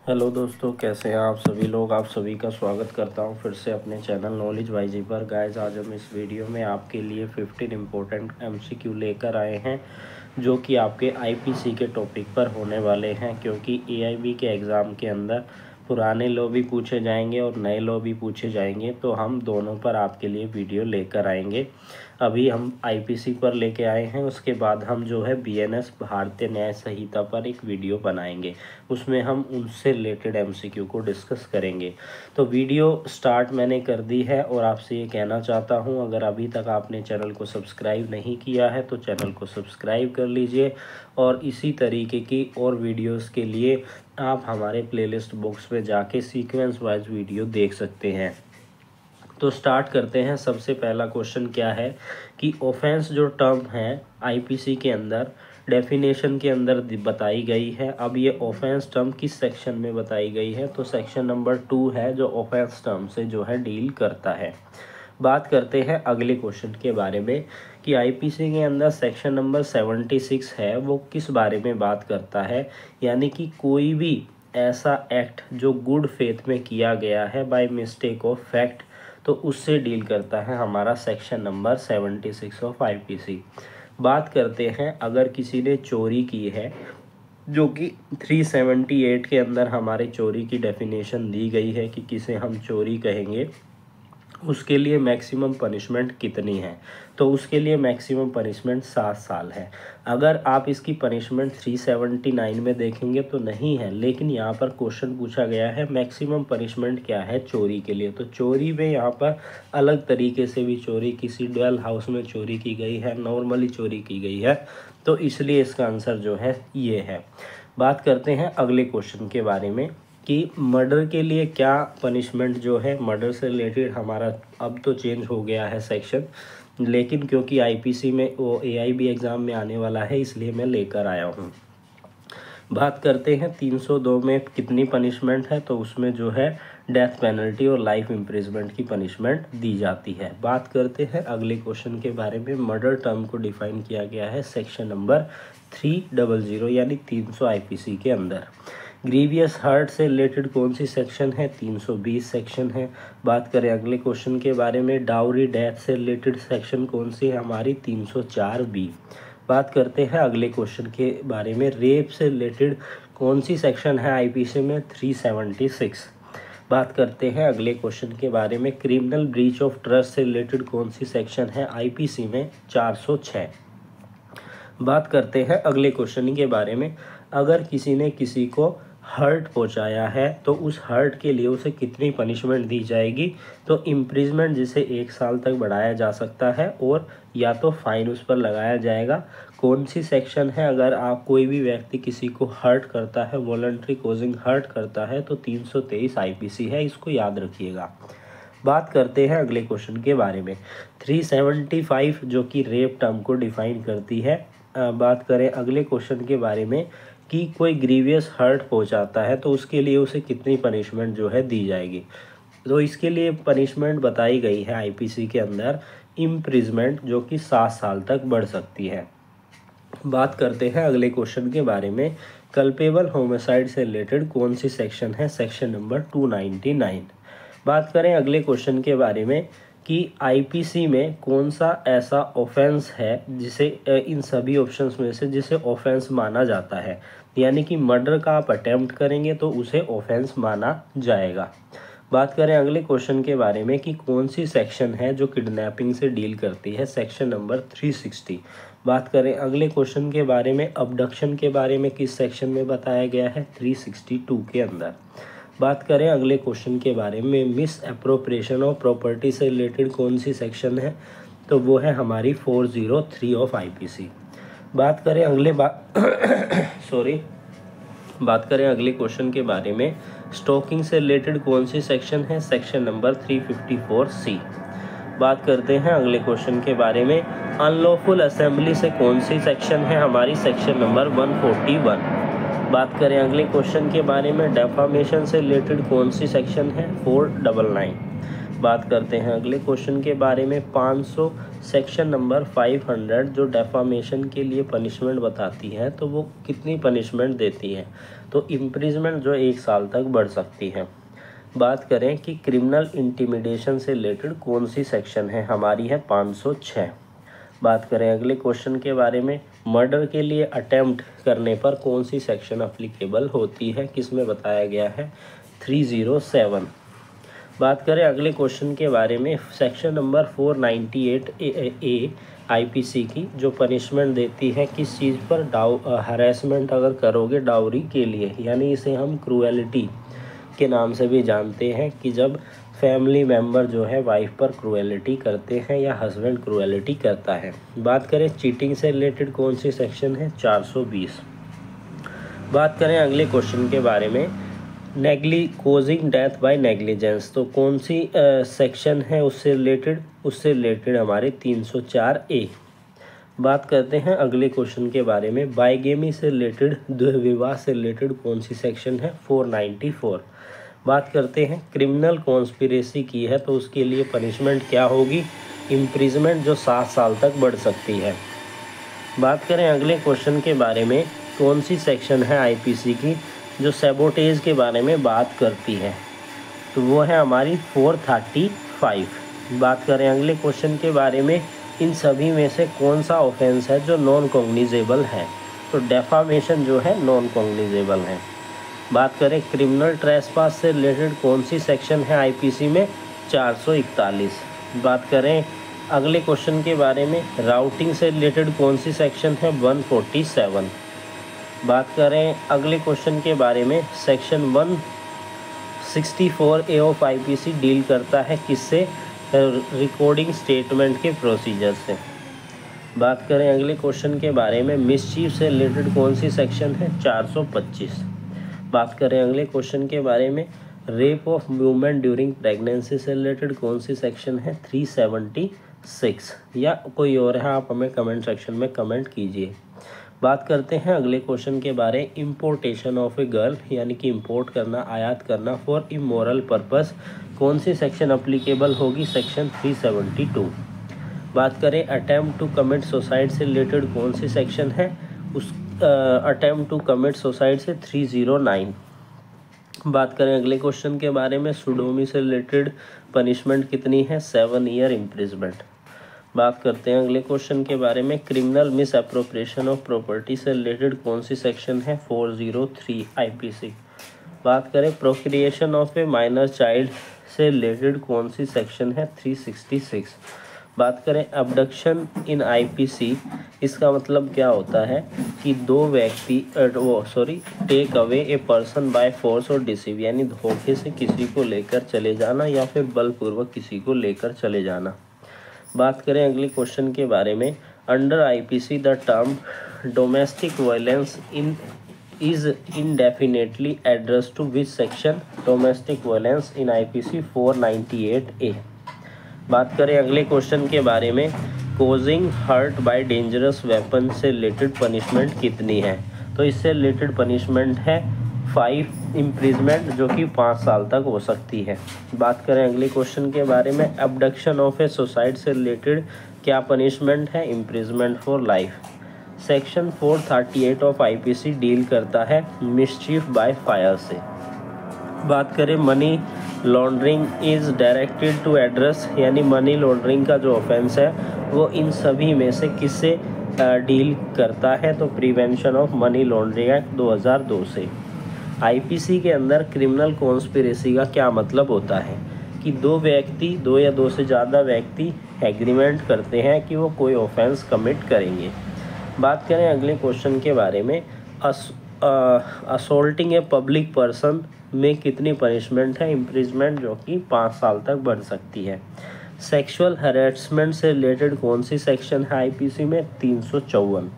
Hello दोस्तों, कैसे हैं आप सभी लोग। आप सभी का स्वागत करता हूं फिर से अपने चैनल नॉलेज वाईजी पर। गाइस, आज हम इस वीडियो में आपके लिए 15 इम्पोर्टेंट एमसीक्यू लेकर आए हैं जो कि आपके आईपीसी के टॉपिक पर होने वाले हैं, क्योंकि एआईबी के एग्ज़ाम के अंदर पुराने लॉ भी पूछे जाएंगे और नए लॉ भी पूछे जाएंगे। तो हम दोनों पर आपके लिए वीडियो लेकर आएंगे। अभी हम आईपीसी पर लेके आए हैं, उसके बाद हम जो है बीएनएस भारतीय न्याय संहिता पर एक वीडियो बनाएंगे। उसमें हम उनसे रिलेटेड एमसीक्यू को डिस्कस करेंगे। तो वीडियो स्टार्ट मैंने कर दी है और आपसे ये कहना चाहता हूँ, अगर अभी तक आपने चैनल को सब्सक्राइब नहीं किया है तो चैनल को सब्सक्राइब कर लीजिए। और इसी तरीके की और वीडियोस के लिए आप हमारे प्लेलिस्ट बॉक्स में जाके सीक्वेंस वाइज वीडियो देख सकते हैं। तो स्टार्ट करते हैं। सबसे पहला क्वेश्चन क्या है कि ऑफेंस जो टर्म है आईपीसी के अंदर डेफिनेशन के अंदर बताई गई है। अब ये ऑफेंस टर्म किस सेक्शन में बताई गई है, तो सेक्शन नंबर 2 है जो ऑफेंस टर्म से जो है डील करता है। बात करते हैं अगले क्वेश्चन के बारे में कि आईपीसी के अंदर सेक्शन नंबर 76 है, वो किस बारे में बात करता है। यानी कि कोई भी ऐसा एक्ट जो गुड फेथ में किया गया है बाय मिस्टेक ऑफ फैक्ट, तो उससे डील करता है हमारा सेक्शन नंबर 76 ऑफ आईपीसी। बात करते हैं अगर किसी ने चोरी की है, जो कि 378 के अंदर हमारे चोरी की डेफिनेशन दी गई है कि किसे हम चोरी कहेंगे, उसके लिए मैक्सिमम पनिशमेंट कितनी है। तो उसके लिए मैक्सिमम पनिशमेंट 7 साल है। अगर आप इसकी पनिशमेंट 379 में देखेंगे तो नहीं है, लेकिन यहाँ पर क्वेश्चन पूछा गया है मैक्सिमम पनिशमेंट क्या है चोरी के लिए। तो चोरी में यहाँ पर अलग तरीके से भी चोरी, किसी डुअल हाउस में चोरी की गई है, नॉर्मली चोरी की गई है, तो इसलिए इसका आंसर जो है ये है। बात करते हैं अगले क्वेश्चन के बारे में कि मर्डर के लिए क्या पनिशमेंट जो है, मर्डर से रिलेटेड हमारा अब तो चेंज हो गया है सेक्शन, लेकिन क्योंकि आईपीसी में वो एआईबी एग्ज़ाम में आने वाला है इसलिए मैं लेकर आया हूँ। बात करते हैं 302 में कितनी पनिशमेंट है, तो उसमें जो है डेथ पेनल्टी और लाइफ इम्प्रिजमेंट की पनिशमेंट दी जाती है। बात करते हैं अगले क्वेश्चन के बारे में। मर्डर टर्म को डिफाइन किया गया है सेक्शन नंबर 300 यानी 300 आईपीसी के अंदर। ग्रीवियस हर्ट से रिलेटेड कौन सी सेक्शन है, 320 सेक्शन है। बात करें अगले क्वेश्चन के बारे में, डाउरी डेथ से रिलेटेड सेक्शन कौन सी है हमारी, 304 बी। बात करते हैं अगले क्वेश्चन के बारे में, रेप से रिलेटेड कौन सी सेक्शन है आईपीसी में, 376। बात करते हैं अगले क्वेश्चन के बारे में, क्रिमिनल ब्रीच ऑफ ट्रस्ट से रिलेटेड कौन सी सेक्शन है आईपीसी में, 406। बात करते हैं अगले क्वेश्चन के बारे में, अगर किसी ने किसी को हर्ट पहुंचाया है तो उस हर्ट के लिए उसे कितनी पनिशमेंट दी जाएगी, तो इम्प्रिजमेंट जिसे 1 साल तक बढ़ाया जा सकता है और या तो फाइन उस पर लगाया जाएगा। कौन सी सेक्शन है, अगर आप कोई भी व्यक्ति किसी को हर्ट करता है, वॉलंटरी कॉजिंग हर्ट करता है, तो 323 आईपीसी है, इसको याद रखिएगा। बात करते हैं अगले क्वेश्चन के बारे में, 375 जो कि रेप टर्म को डिफाइन करती है। बात करें अगले क्वेश्चन के बारे में कि कोई ग्रीवियस हर्ट पहुंचाता है तो उसके लिए उसे कितनी पनिशमेंट जो है दी जाएगी, तो इसके लिए पनिशमेंट बताई गई है आईपीसी के अंदर इम्प्रिजमेंट, जो कि 7 साल तक बढ़ सकती है। बात करते हैं अगले क्वेश्चन के बारे में, कल्पेबल होमिसाइड से रिलेटेड कौन सी सेक्शन है, सेक्शन नंबर 299। बात करें अगले क्वेश्चन के बारे में कि आईपीसी में कौन सा ऐसा ऑफेंस है जिसे इन सभी ऑप्शंस में से जिसे ऑफेंस माना जाता है, यानी कि मर्डर का आप अटेम्प्ट करेंगे तो उसे ऑफेंस माना जाएगा। बात करें अगले क्वेश्चन के बारे में कि कौन सी सेक्शन है जो किडनैपिंग से डील करती है, सेक्शन नंबर 360। बात करें अगले क्वेश्चन के बारे में, अबडक्शन के बारे में किस सेक्शन में बताया गया है, 362 के अंदर। बात करें अगले क्वेश्चन के बारे में, मिस एप्रोप्रिएशन ऑफ प्रॉपर्टी से रिलेटेड कौन सी सेक्शन है, तो वो है हमारी 403 ऑफ आईपीसी। बात करें बात करें अगले क्वेश्चन के बारे में, स्टॉकिंग से रिलेटेड कौन सी सेक्शन है, सेक्शन नंबर 354C। बात करते हैं अगले क्वेश्चन के बारे में, अनलॉफुल असेंबली से कौन सी सेक्शन है हमारी, सेक्शन नंबर 141। बात करें अगले क्वेश्चन के बारे में, डेफामेशन से रिलेटेड कौन सी सेक्शन है, 499। बात करते हैं अगले क्वेश्चन के बारे में। 500 सेक्शन नंबर 500 जो डेफामेशन के लिए पनिशमेंट बताती है तो वो कितनी पनिशमेंट देती है? तो इम्प्रिजमेंट जो 1 साल तक बढ़ सकती है। बात करें कि क्रिमिनल इंटिमिडेशन से रिलेटेड कौन सी सेक्शन है? हमारी है 506। बात करें अगले क्वेश्चन के बारे में। मर्डर के लिए अटेम्प्ट करने पर कौन सी सेक्शन अप्लीकेबल होती है? किसमें बताया गया है? 307। बात करें अगले क्वेश्चन के बारे में। सेक्शन नंबर 498 ए आईपीसी की जो पनिशमेंट देती है किस चीज़ पर? हरेसमेंट अगर करोगे डाउरी के लिए, यानी इसे हम क्रूएलिटी के नाम से भी जानते हैं कि जब फैमिली मेम्बर जो है वाइफ पर क्रूएलिटी करते हैं या हस्बैंड क्रूएलिटी करता है। बात करें चीटिंग से रिलेटेड कौन सी सेक्शन है? 420। बात करें अगले क्वेश्चन के बारे में। कोजिंग डेथ बाय नेग्लिजेंस तो कौन सी सेक्शन है उससे रिलेटेड? उससे रिलेटेड हमारे 304 ए। बात करते हैं अगले क्वेश्चन के बारे में। बाइगेमी से रिलेटेड, दुर्विवाह से रिलेटेड कौन सी सेक्शन है? 494। बात करते हैं क्रिमिनल कॉन्स्पिरेसी की है तो उसके लिए पनिशमेंट क्या होगी? इम्प्रिजमेंट जो 7 साल तक बढ़ सकती है। बात करें अगले क्वेश्चन के बारे में। कौन सी सेक्शन है आईपीसी की जो सैबोटेज के बारे में बात करती है? तो वो है हमारी 435। बात करें अगले क्वेश्चन के बारे में। इन सभी में से कौन सा ऑफेंस है जो नॉन कॉग्निजेबल है? तो डेफामेशन जो है नॉन कॉग्निजेबल है। बात करें क्रिमिनल ट्रेसपास से रिलेटेड कौन सी सेक्शन है आईपीसी में? 441। बात करें अगले क्वेश्चन के बारे में। राउटिंग से रिलेटेड कौन सी सेक्शन है? 147। बात करें अगले क्वेश्चन के बारे में। Section 164 A of IPC deal करता है किससे? रिकॉर्डिंग स्टेटमेंट के प्रोसीजर से। बात करें अगले क्वेश्चन के बारे में। मिसचीफ से रिलेटेड कौन सी सेक्शन है? 425। बात करें अगले क्वेश्चन के बारे में। Rape of women during pregnancy से रिलेटेड कौन सी सेक्शन है? 376 या कोई और है? आप हमें कमेंट सेक्शन में कमेंट कीजिए। बात करते हैं अगले क्वेश्चन के बारे। इंपोर्टेशन ऑफ ए गर्ल यानी कि इंपोर्ट करना, आयात करना फॉर इमोरल पर्पस कौन सी सेक्शन अप्लीकेबल होगी? सेक्शन 372। बात करें अटेम्प्ट टू कमिट सुसाइड से रिलेटेड कौन सी सेक्शन है? उस अटेम्प्ट टू कमिट सुसाइड से 309। बात करें अगले क्वेश्चन के बारे में। सोडोमी से रिलेटेड पनिशमेंट कितनी है? 7 ईयर इम्प्रिजमेंट। बात करते हैं अगले क्वेश्चन के बारे में। Criminal miss appropriation of property से रिलेटेड कौन सी सेक्शन है? 403 आईपीसी। बात करें procreation of A minor child से रिलेटेड कौन सी सेक्शन है? 366। बात करें अबडक्शन इन आईपीसी, इसका मतलब क्या होता है कि दो व्यक्ति take away a person by force और डिसीव, यानी धोखे से किसी को लेकर चले जाना या फिर बलपूर्वक किसी को लेकर चले जाना। बात करें अगले क्वेश्चन के बारे में। Under IPC the term domestic violence is indefinitely address to which section? Domestic violence in IPC 498 A. बात करें अगले क्वेश्चन के बारे में। Causing hurt by dangerous weapon से रिलेटेड पनिशमेंट कितनी है? तो इससे रिलेटेड पनिशमेंट है 5 इम्प्रिजमेंट जो कि 5 साल तक हो सकती है। बात करें अगले क्वेश्चन के बारे में। अबडक्शन ऑफ ए सुसाइड से रिलेटेड क्या पनिशमेंट है? Imprisonment for life. Section 438 of IPC deal करता है मिसचीफ बाय फायर से। बात करें money laundering is directed to address, यानी मनी लॉन्ड्रिंग का जो ऑफेंस है वो इन सभी में से किससे डील करता है? तो prevention of money laundering act 2002 से। आईपीसी के अंदर क्रिमिनल कॉन्स्पिरेसी का क्या मतलब होता है कि दो या दो से ज़्यादा व्यक्ति एग्रीमेंट करते हैं कि वो कोई ऑफेंस कमिट करेंगे। बात करें अगले क्वेश्चन के बारे में। असोल्टिंग ए पब्लिक पर्सन में कितनी पनिशमेंट है? इम्प्रिजमेंट जो कि 5 साल तक बढ़ सकती है। सेक्सुअल हैरेसमेंट से रिलेटेड कौन सी सेक्शन है आईपीसी में? 354।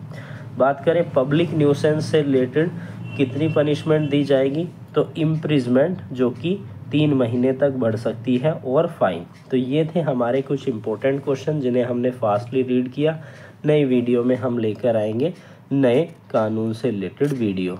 बात करें पब्लिक न्यूसेंस से रिलेटेड कितनी पनिशमेंट दी जाएगी? तो इम्प्रिजमेंट जो कि 3 महीने तक बढ़ सकती है और फाइन। तो ये थे हमारे कुछ इंपॉर्टेंट क्वेश्चन जिन्हें हमने फास्टली रीड किया। नई वीडियो में हम लेकर आएंगे नए कानून से रिलेटेड वीडियो।